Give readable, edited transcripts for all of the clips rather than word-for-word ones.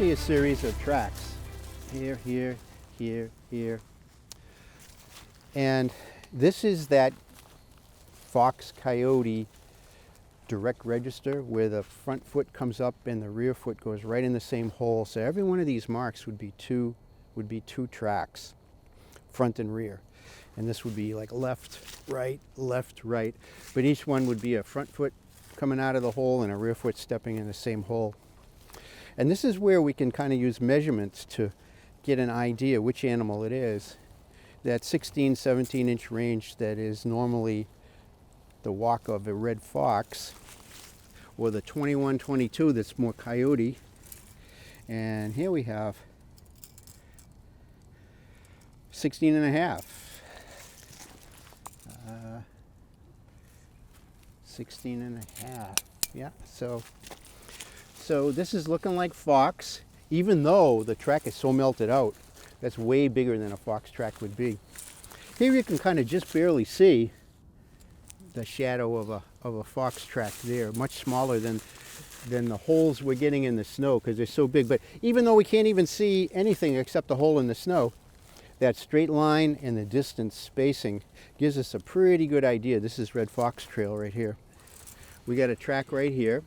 see a series of tracks. Here, here, here, here. And this is that fox coyote direct register where the front foot comes up and the rear foot goes right in the same hole. So every one of these marks would be two tracks, front and rear. And this would be like left, right. But each one would be a front foot coming out of the hole and a rear foot stepping in the same hole. And this is where we can kind of use measurements to get an idea which animal it is. That 16, 17 inch range that is normally the walk of a red fox, or the 21, 22 that's more coyote. And here we have 16 and a half. 16 and a half, yeah. So this is looking like fox, even though the track is so melted out. That's way bigger than a fox track would be. Here you can kind of just barely see the shadow of a fox track there, much smaller than the holes we're getting in the snow because they're so big. But even though we can't even see anything except the hole in the snow, that straight line and the distance spacing gives us a pretty good idea. This is Red Fox Trail right here. We got a track right here.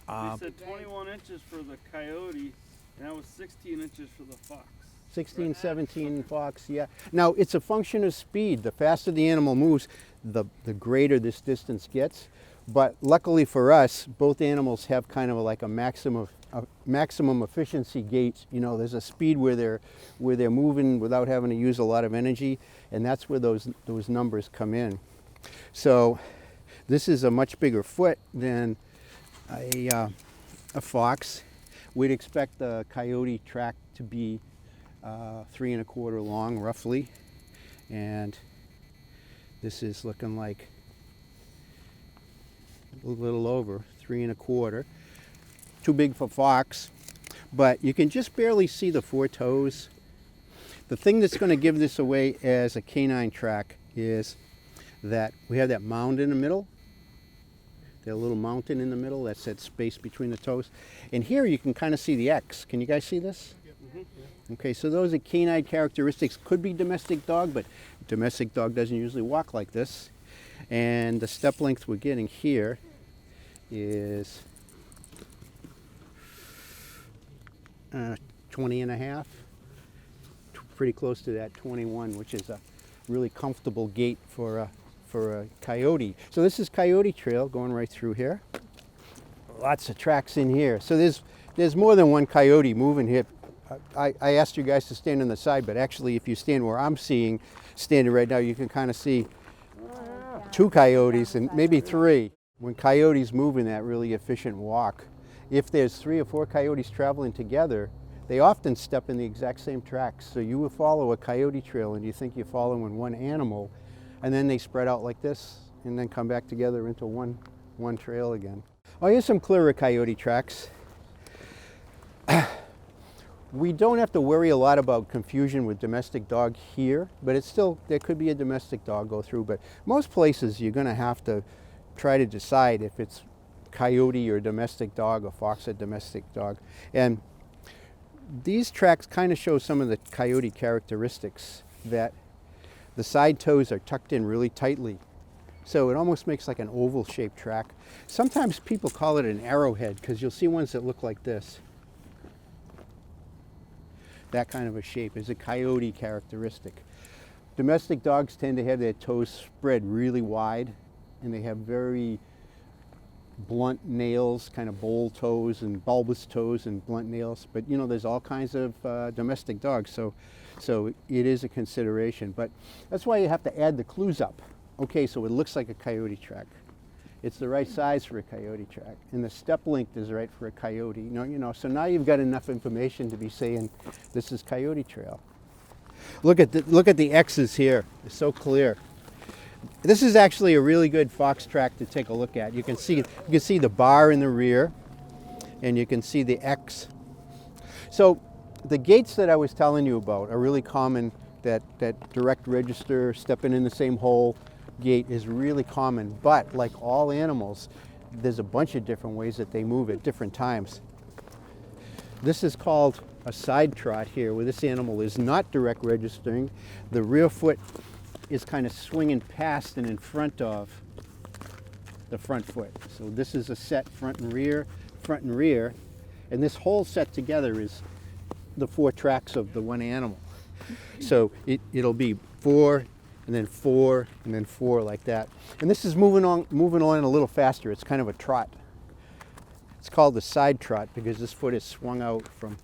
You said 21 inches for the coyote, and that was 16 inches for the fox. 16, right? 17 fox, yeah. Now, it's a function of speed. The faster the animal moves, the greater this distance gets. But luckily for us, both animals have kind of like a maximum efficiency gait. You know, there's a speed where they're moving without having to use a lot of energy, and that's where those numbers come in. So this is a much bigger foot than a fox. We'd expect the coyote track to be 3 1/4 long, roughly, and this is looking like a little over 3 1/4. Too big for fox, but you can just barely see the 4 toes. The thing that's going to give this away as a canine track is that we have that mound in the middle. That little mountain in the middle, that's that space between the toes. And here you can kind of see the X. Can you guys see this? Mm-hmm. Okay, so those are canine characteristics. Could be domestic dog, but domestic dog doesn't usually walk like this. And the step length we're getting here is 20 and a half. Pretty close to that 21, which is a really comfortable gait for a coyote. So this is Coyote Trail going right through here. Lots of tracks in here. So there's more than one coyote moving here. I asked you guys to stand on the side, but actually if you stand where I'm standing right now, you can kind of see 2 coyotes and maybe 3. When coyotes move in that really efficient walk, if there's 3 or 4 coyotes traveling together, they often step in the exact same tracks. So you will follow a coyote trail and you think you're following one animal, and then they spread out like this and then come back together into one trail again. Oh, here's some clearer coyote tracks. We don't have to worry a lot about confusion with domestic dog here, but it's still, there could be a domestic dog go through, but most places you're gonna have to try to decide if it's coyote or domestic dog or fox or domestic dog. And these tracks kind of show some of the coyote characteristics, that the side toes are tucked in really tightly. So it almost makes like an oval shaped track. Sometimes people call it an arrowhead because you'll see ones that look like this. That kind of a shape is a coyote characteristic. Domestic dogs tend to have their toes spread really wide, and they have very blunt nails, kind of bowl toes and bulbous toes and blunt nails. But you know, there's all kinds of domestic dogs, so it is a consideration. But that's why you have to add the clues up. Okay, so it looks like a coyote track. It's the right size for a coyote track, and the step length is right for a coyote. You know, so now you've got enough information to be saying this is Coyote Trail. Look at the X's here. It's so clear. This is actually a really good fox track to take a look at. You can see the bar in the rear, and you can see the X. So the gaits that I was telling you about are really common. That direct register, stepping in the same hole gait is really common. But like all animals, there's a bunch of different ways that they move at different times. This is called a side trot here, where this animal is not direct registering. The rear foot is kind of swinging past and in front of the front foot. So this is a set front and rear, and this whole set together is the 4 tracks of the one animal. So it'll be 4 and then 4 and then 4 like that. And this is moving on a little faster. It's kind of a trot. It's called the side trot because this foot is swung out from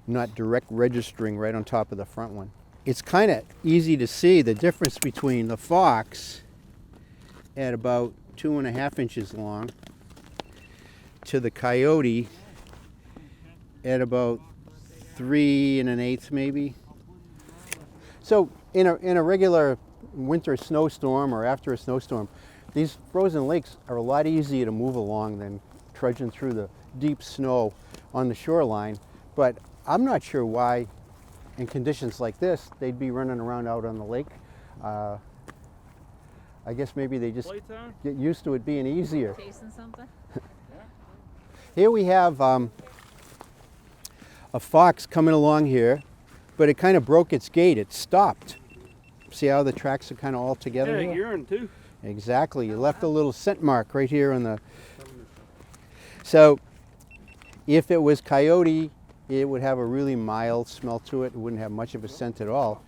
not direct registering right on top of the front one. It's kind of easy to see the difference between the fox at about 2.5 inches long to the coyote at about 3 1/8 maybe. So in a regular winter snowstorm or after a snowstorm, these frozen lakes are a lot easier to move along than trudging through the deep snow on the shoreline. But I'm not sure why in conditions like this they'd be running around out on the lake. I guess maybe they just Playtime? get used to it being easier. Chasing something? Here we have a fox coming along here, but it kind of broke its gait. It stopped. See how the tracks are kind of all together Yeah, here? urine too. Exactly. You left a little scent mark right here on the... So if it was coyote, it would have a really mild smell to it. It wouldn't have much of a scent at all.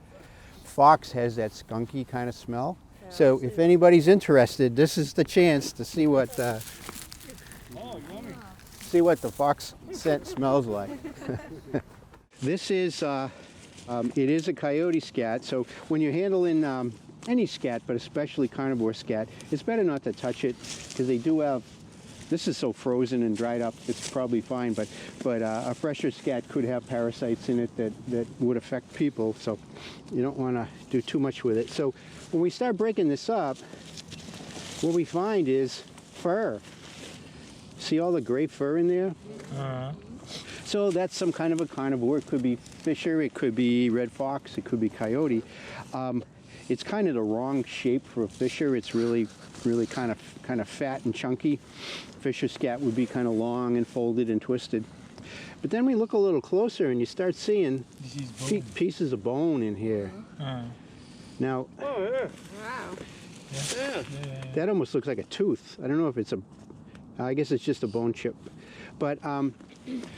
Fox has that skunky kind of smell. So if anybody's interested, this is the chance to see what Oh, yummy. see what the fox scent smells like. This is it is a coyote scat. So when you're handling any scat, but especially carnivore scat, it's better not to touch it because they do have. This is so frozen and dried up, it's probably fine, but a fresher scat could have parasites in it that would affect people, so you don't want to do too much with it. So when we start breaking this up, what we find is fur. See all the gray fur in there? So that's some kind of a carnivore. It could be fisher, it could be red fox, it could be coyote. It's kind of the wrong shape for a fisher. It's really kind of fat and chunky. Fisher scat would be kind of long and folded and twisted. But then we look a little closer and you start seeing pieces of bone in here. Now, Oh, yeah. Wow. Yeah. that almost looks like a tooth. I don't know if it's I guess it's just a bone chip. But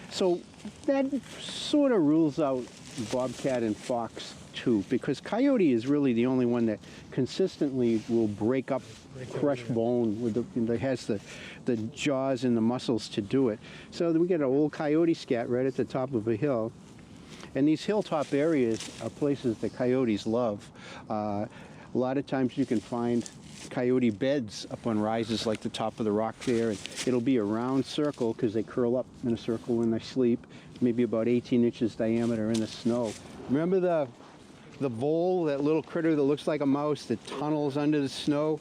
so that sort of rules out bobcat and fox too, because coyote is really the only one that consistently will break up crushed bone with that has the jaws and the muscles to do it. So we get an old coyote scat right at the top of a hill. And these hilltop areas are places that coyotes love. A lot of times you can find coyote beds up on rises like the top of the rock there. And it'll be a round circle because they curl up in a circle when they sleep, maybe about 18 inches diameter in the snow. Remember the vole, that little critter that looks like a mouse that tunnels under the snow?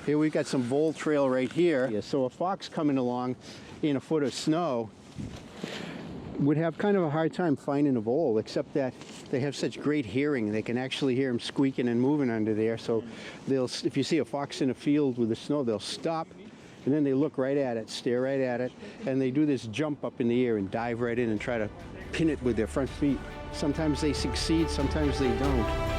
Here we've got some vole trail right here. Yeah, so a fox coming along in a foot of snow would have kind of a hard time finding a vole, except that they have such great hearing. They can actually hear them squeaking and moving under there. So if you see a fox in a field with the snow, they'll stop and then they look right at it, stare right at it, and they do this jump up in the air and dive right in and try to pin it with their front feet. Sometimes they succeed, sometimes they don't.